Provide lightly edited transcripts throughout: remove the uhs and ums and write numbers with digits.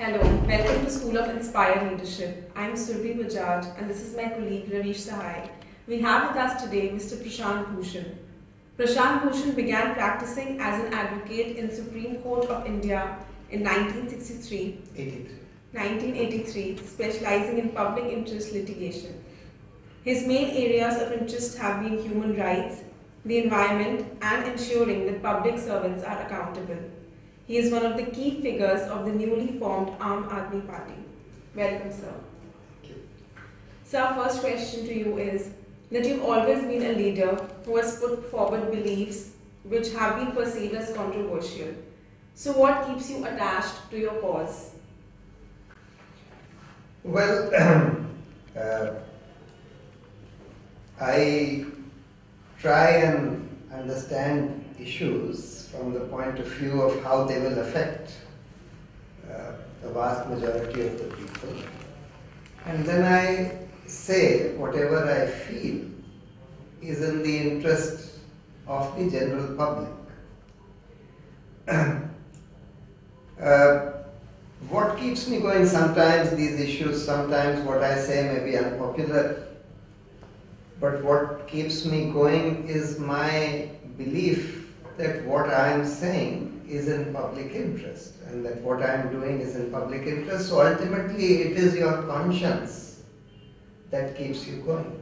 Hello, welcome to School of Inspired Leadership. I'm Surbi Bajaj and this is my colleague Ravish Sahai. We have with us today Mr. Prashant Bhushan. Prashant Bhushan began practicing as an advocate in Supreme Court of India in 1983, specializing in public interest litigation. His main areas of interest have been human rights, the environment, and ensuring that public servants are accountable. He is one of the key figures of the newly formed Aam Aadmi Party. Welcome, sir. Thank you. Sir, first question to you is that you've always been a leader who has put forward beliefs which have been perceived as controversial. So what keeps you attached to your cause? Well, I try and understand issues from the point of view of how they will affect the vast majority of the people. And then I say whatever I feel is in the interest of the general public. What keeps me going, sometimes these issues, sometimes what I say may be unpopular, but what keeps me going is my belief that what I am saying is in public interest and that what I am doing is in public interest. So ultimately it is your conscience that keeps you going.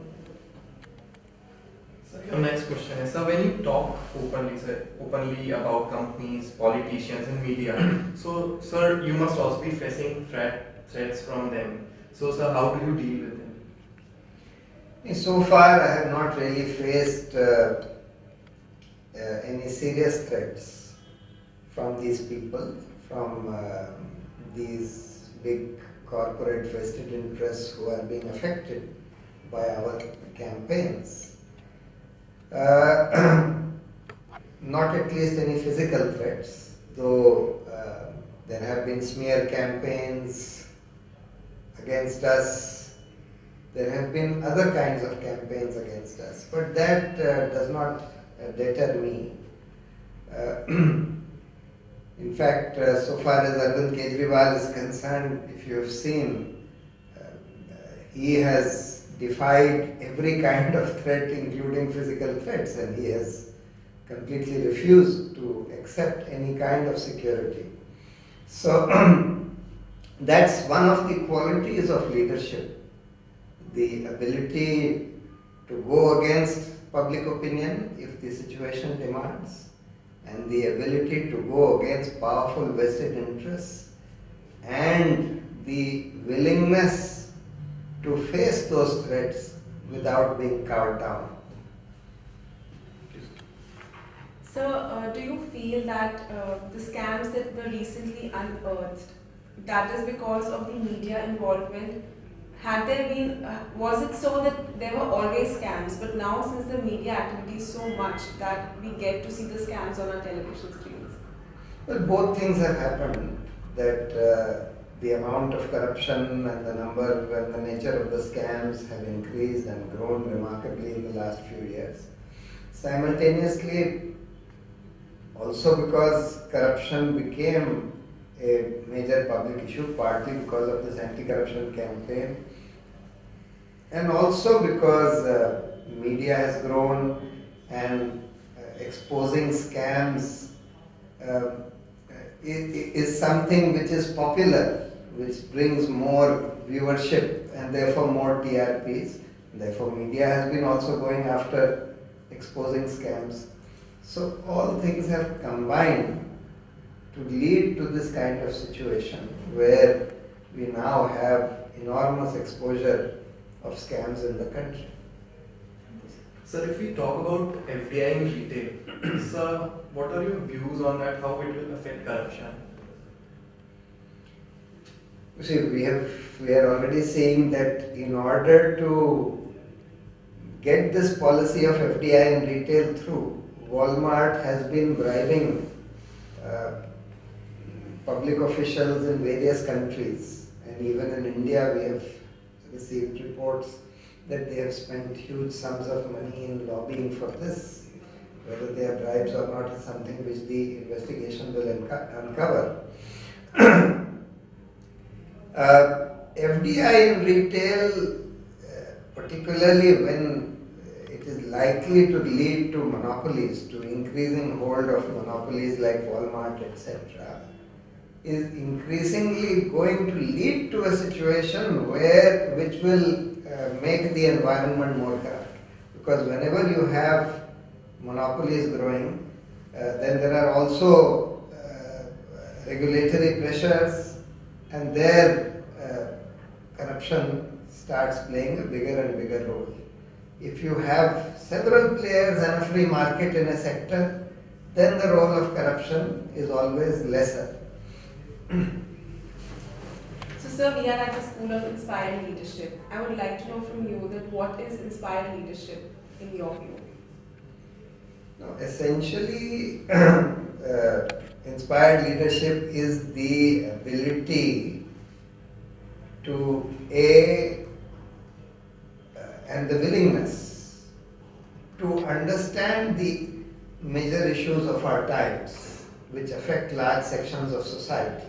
So your next question is, when you talk openly about companies, politicians and media, so sir, you must also be facing threats from them. So sir, how do you deal with them? So far I have not really faced any serious threats from these people, from these big corporate vested interests who are being affected by our campaigns. Not at least any physical threats, though there have been smear campaigns against us. There have been other kinds of campaigns against us, but that does not deter me. In fact, so far as Arvind Kejriwal is concerned, if you have seen, he has defied every kind of threat, including physical threats, and he has completely refused to accept any kind of security. So that's one of the qualities of leadership, the ability to go against public opinion if the situation demands, and the ability to go against powerful vested interests, and the willingness to face those threats without being cowed down. So, do you feel that the scams that were recently unearthed, that is because of the media involvement? Had there been, was it so that there were always scams, but now since the media activity is so much that we get to see the scams on our television screens? Well, both things have happened, that the amount of corruption and the number and the nature of the scams have increased and grown remarkably in the last few years. Simultaneously, also because corruption became a major public issue, partly because of this anti-corruption campaign, and also because media has grown and exposing scams is something which is popular, which brings more viewership and therefore more TRPs. Therefore media has been also going after exposing scams. So all things have combined to lead to this kind of situation where we now have enormous exposure of scams in the country. Sir, if we talk about FDI in retail, sir, what are your views on that, how it will affect corruption? You see, we are already saying that in order to get this policy of FDI in retail through, Walmart has been bribing public officials in various countries, and even in India we have received reports that they have spent huge sums of money in lobbying for this. Whether they are bribes or not is something which the investigation will uncover. FDI in retail, particularly when it is likely to lead to monopolies, to increasing hold of monopolies like Walmart, etc., is increasingly going to lead to a situation which will make the environment more corrupt. Because whenever you have monopolies growing, then there are also regulatory pressures, and there corruption starts playing a bigger and bigger role. If you have several players and a free market in a sector, then the role of corruption is always lesser. So, sir, we are at the School of Inspired Leadership. I would like to know from you that what is inspired leadership in your view? Now, essentially, inspired leadership is the ability to and the willingness to understand the major issues of our times, which affect large sections of society.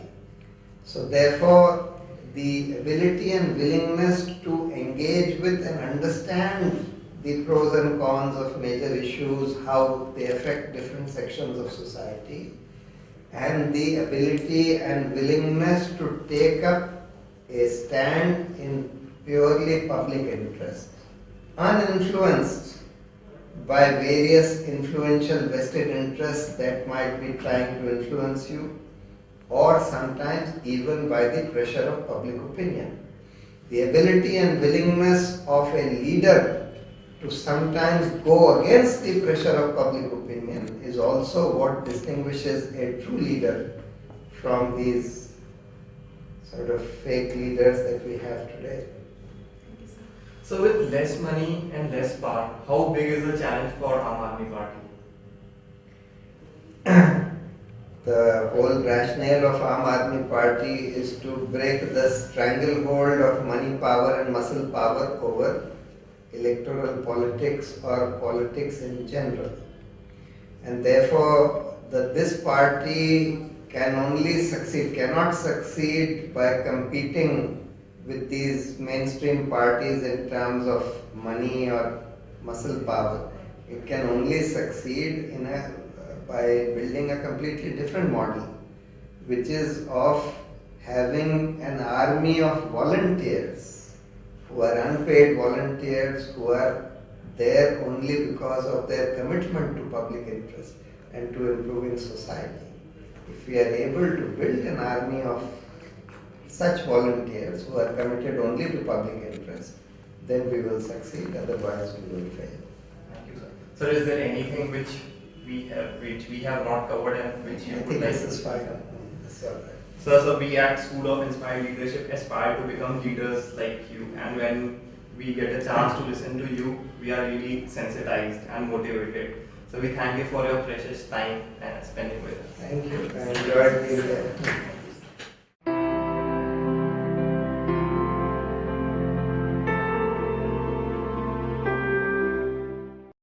So therefore, the ability and willingness to engage with and understand the pros and cons of major issues, how they affect different sections of society, and the ability and willingness to take up a stand in purely public interest, uninfluenced by various influential vested interests that might be trying to influence you, or sometimes even by the pressure of public opinion. The ability and willingness of a leader to sometimes go against the pressure of public opinion is also what distinguishes a true leader from these sort of fake leaders that we have today. So with less money and less power, how big is the challenge for Aam Aadmi Party? The whole rationale of Aam Aadmi Party is to break the stranglehold of money power and muscle power over electoral politics or politics in general. And therefore, this party cannot succeed by competing with these mainstream parties in terms of money or muscle power. It can only succeed by building a completely different model, which is of having an army of volunteers who are unpaid volunteers who are there only because of their commitment to public interest and to improving society. If we are able to build an army of such volunteers who are committed only to public interest, then we will succeed, otherwise we will fail. Thank you, sir. Sir, is there anything which we have not covered and which you would like to? This is fine. That's all right. Sir, so we at School of Inspired Leadership aspire to become leaders like you, and when we get a chance to listen to you, we are really sensitized and motivated. So we thank you for your precious time and spending with us. Thank you. I enjoyed being here.